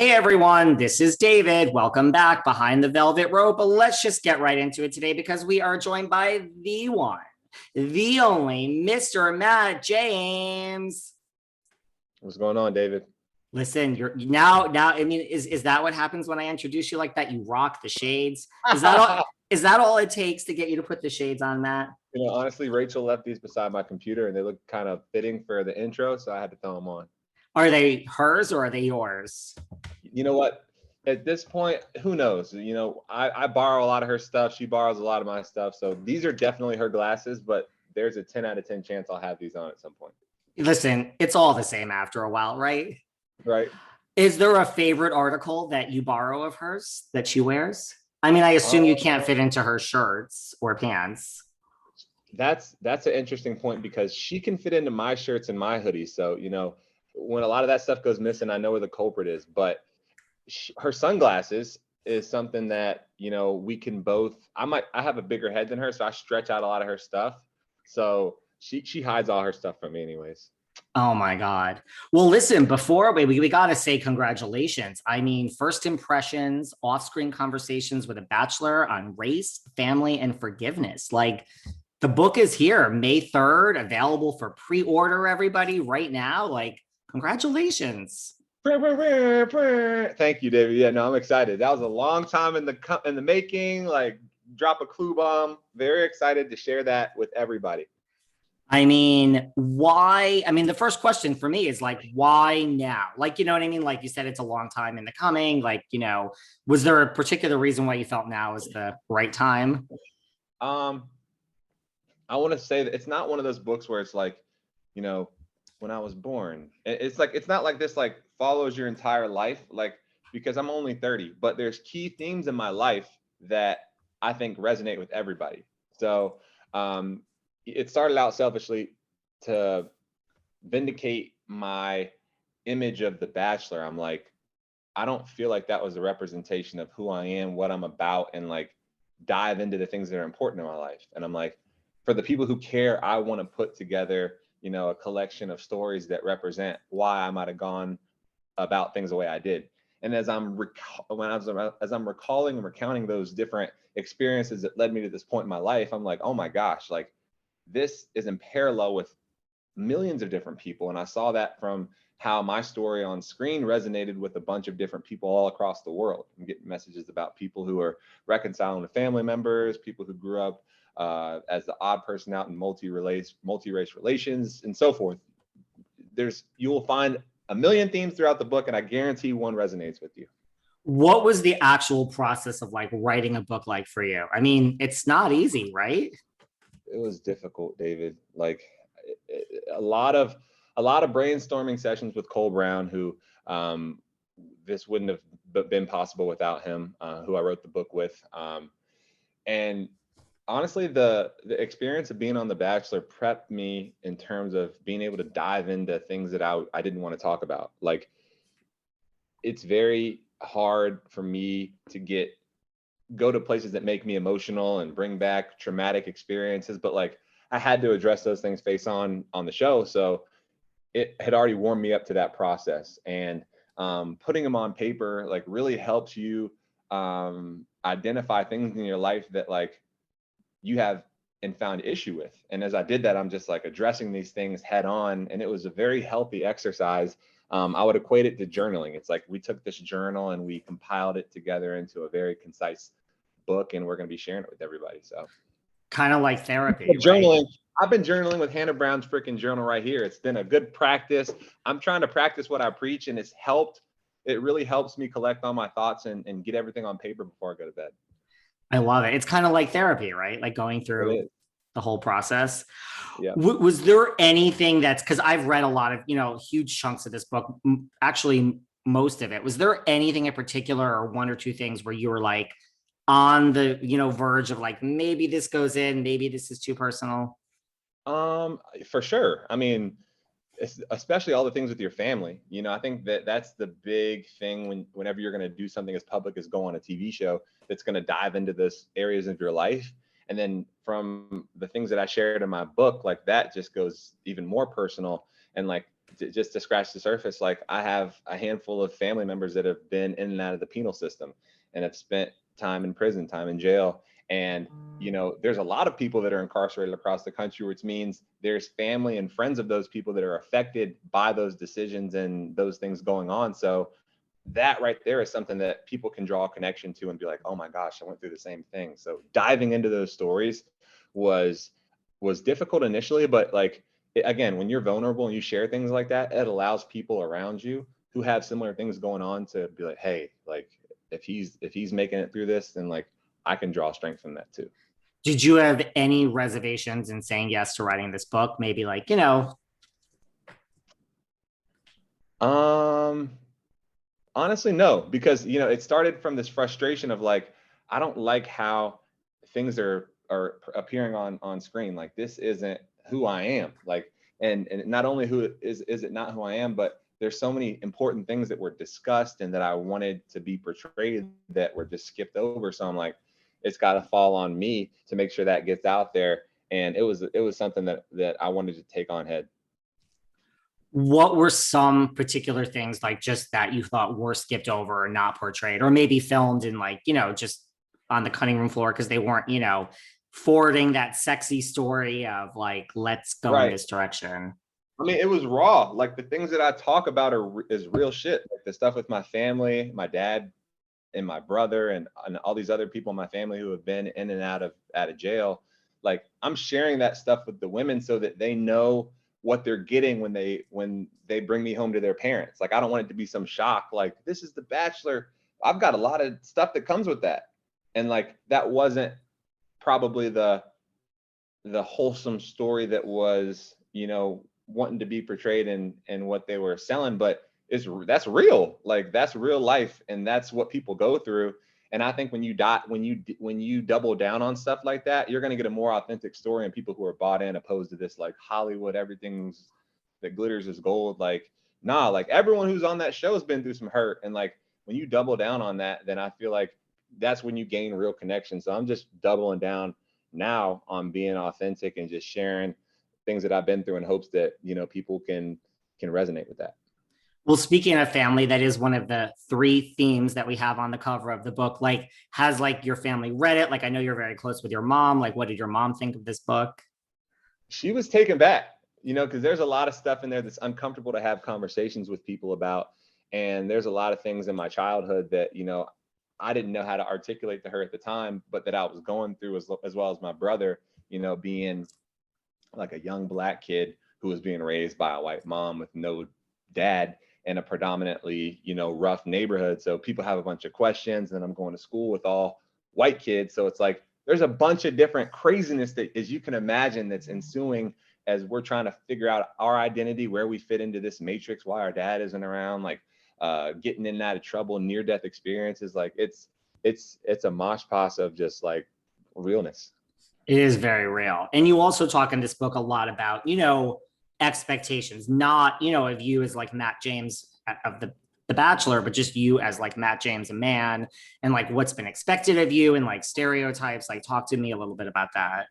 Hey everyone, this is David. Welcome back behind the velvet rope. But let's just get right into it today because we are joined by the one, the only Mr. Matt James. What's going on, David? Listen, you're now. I mean, is that what happens when I introduce you like that? You rock the shades. Is that all? Is that all it takes to get you to put the shades on, Matt? Honestly, Rachel left these beside my computer and they look kind of fitting for the intro, so I had to throw them on. Are they hers or are they yours? You know what? At this point, who knows? I borrow a lot of her stuff. She borrows a lot of my stuff. So these are definitely her glasses, but there's a 10 out of 10 chance I'll have these on at some point. Listen, it's all the same after a while, right? Right. Is there a favorite article that you borrow of hers that she wears? I mean, I assume you can't fit into her shirts or pants. That's an interesting point because she can fit into my shirts and my hoodies. So, when a lot of that stuff goes missing, I know where the culprit is. But her sunglasses is something that, we can both. I have a bigger head than her, so I stretch out a lot of her stuff. So she hides all her stuff from me anyways. Oh my God. Well, listen, before we got to say congratulations. I mean, first impressions, off-screen conversations with a bachelor on race, family, and forgiveness. Like the book is here, May 3rd, available for pre-order, everybody, right now. Like, congratulations. Thank you, David. Yeah, no, I'm excited. That was a long time in the making, like drop a clue bomb. Very excited to share that with everybody. I mean, why? I mean, the first question for me is like, why now? Like, you know what I mean? Like you said, it's a long time in the coming. Like, was there a particular reason why you felt now is the right time? I want to say that it's not one of those books where it's like, when I was born. It's like, it's not like this, like follows your entire life, like, because I'm only 30, but there's key themes in my life that I think resonate with everybody. So, it started out selfishly to vindicate my image of the Bachelor. I'm like, I don't feel like that was a representation of who I am, what I'm about, and like dive into the things that are important in my life. And I'm like, for the people who care, I want to put together, a collection of stories that represent why I might have gone about things the way I did. And as I'm recalling and recounting those different experiences that led me to this point in my life, I'm like, oh my gosh, like this is in parallel with millions of different people. And I saw that from how my story on screen resonated with a bunch of different people all across the world. I'm getting messages about people who are reconciling with family members, people who grew up as the odd person out in multi-race relations, and so forth. You will find a million themes throughout the book, and I guarantee one resonates with you. What was the actual process of like writing a book like for you? I mean, it's not easy, right? It was difficult, David. Like a lot of brainstorming sessions with Cole Brown, who this wouldn't have been possible without him, who I wrote the book with. And honestly, the experience of being on The Bachelor prepped me in terms of being able to dive into things that I didn't want to talk about. Like, it's very hard for me to go to places that make me emotional and bring back traumatic experiences, but like I had to address those things face on the show. So it had already warmed me up to that process, and putting them on paper like really helps you identify things in your life that like you have and found issue with. And as I did that, I'm just like addressing these things head on. And it was a very healthy exercise. I would equate it to journaling. It's like we took this journal and we compiled it together into a very concise book, and we're going to be sharing it with everybody. So kind of like therapy, journaling. right? I've been journaling with Hannah Brown's freaking journal right here. It's been a good practice. I'm trying to practice what I preach, and it's helped. It really helps me collect all my thoughts and get everything on paper before I go to bed. I love it. It's kind of like therapy, right? Like going through the whole process. Yeah. Was there anything because I've read a lot of, huge chunks of this book, actually most of it. Was there anything in particular or one or two things where you were like on the, verge of like, maybe this goes in, maybe this is too personal? For sure. I mean, especially all the things with your family. I think that's the big thing whenever you're going to do something as public as go on a TV show that's going to dive into those areas of your life. And then from the things that I shared in my book, like that just goes even more personal. And like just to scratch the surface, like I have a handful of family members that have been in and out of the penal system and have spent time in prison, time in jail. And, you know, there's a lot of people that are incarcerated across the country, which means there's family and friends of those people that are affected by those decisions and those things going on. So that right there is something that people can draw a connection to and be like, oh my gosh, I went through the same thing. So diving into those stories was difficult initially, but like, again, when you're vulnerable and you share things like that, it allows people around you who have similar things going on to be like, hey, like if he's making it through this, then like I can draw strength from that too. Did you have any reservations in saying yes to writing this book? Maybe like, you know. Honestly, no, because, you know, it started from this frustration of like, I don't like how things are appearing on screen. Like, this isn't who I am. Like, and not only who is it not who I am, but there's so many important things that were discussed and that I wanted to be portrayed that were just skipped over. So I'm like, it's got to fall on me to make sure that gets out there. And it was something that I wanted to take on head. What were some particular things like just that you thought were skipped over or not portrayed, or maybe filmed in like, you know, just on the cutting room floor because they weren't, you know, forwarding that sexy story of like, let's go in this direction? I mean, it was raw. Like the things that I talk about is real shit. Like the stuff with my family, my dad and my brother and all these other people in my family who have been in and out of jail. Like I'm sharing that stuff with the women so that they know what they're getting when they bring me home to their parents. Like I don't want it to be some shock. Like this is The Bachelor. I've got a lot of stuff that comes with that. And like that wasn't probably the wholesome story that was, you know, wanting to be portrayed in what they were selling, but that's real. Like that's real life, and that's what people go through. And I think when you double down on stuff like that, you're going to get a more authentic story and people who are bought in, opposed to this like Hollywood, everything's that glitters is gold. Like, nah, like everyone who's on that show has been through some hurt. And like when you double down on that, then I feel like that's when you gain real connection. So I'm just doubling down now on being authentic and just sharing things that I've been through in hopes that, you know, people can resonate with that. Well, speaking of family, that is one of the 3 themes that we have on the cover of the book. Like, has like your family read it? Like, I know you're very close with your mom. Like, what did your mom think of this book? She was taken back, you know, because there's a lot of stuff in there that's uncomfortable to have conversations with people about. And there's a lot of things in my childhood that, you know, I didn't know how to articulate to her at the time, but that I was going through as well as my brother, you know, being like a young Black kid who was being raised by a white mom with no dad in a predominantly, you know, rough neighborhood. So people have a bunch of questions, and I'm going to school with all white kids. So it's like, there's a bunch of different craziness that, as you can imagine, that's ensuing as we're trying to figure out our identity, where we fit into this matrix, why our dad isn't around, like getting in and out of trouble, near-death experiences. Like it's a mosh pos of just like realness. It is very real. And you also talk in this book a lot about, you know, expectations, not, you know, of you as like Matt James of the Bachelor, but just you as like Matt James, a man, and like what's been expected of you and like stereotypes. Like, talk to me a little bit about that.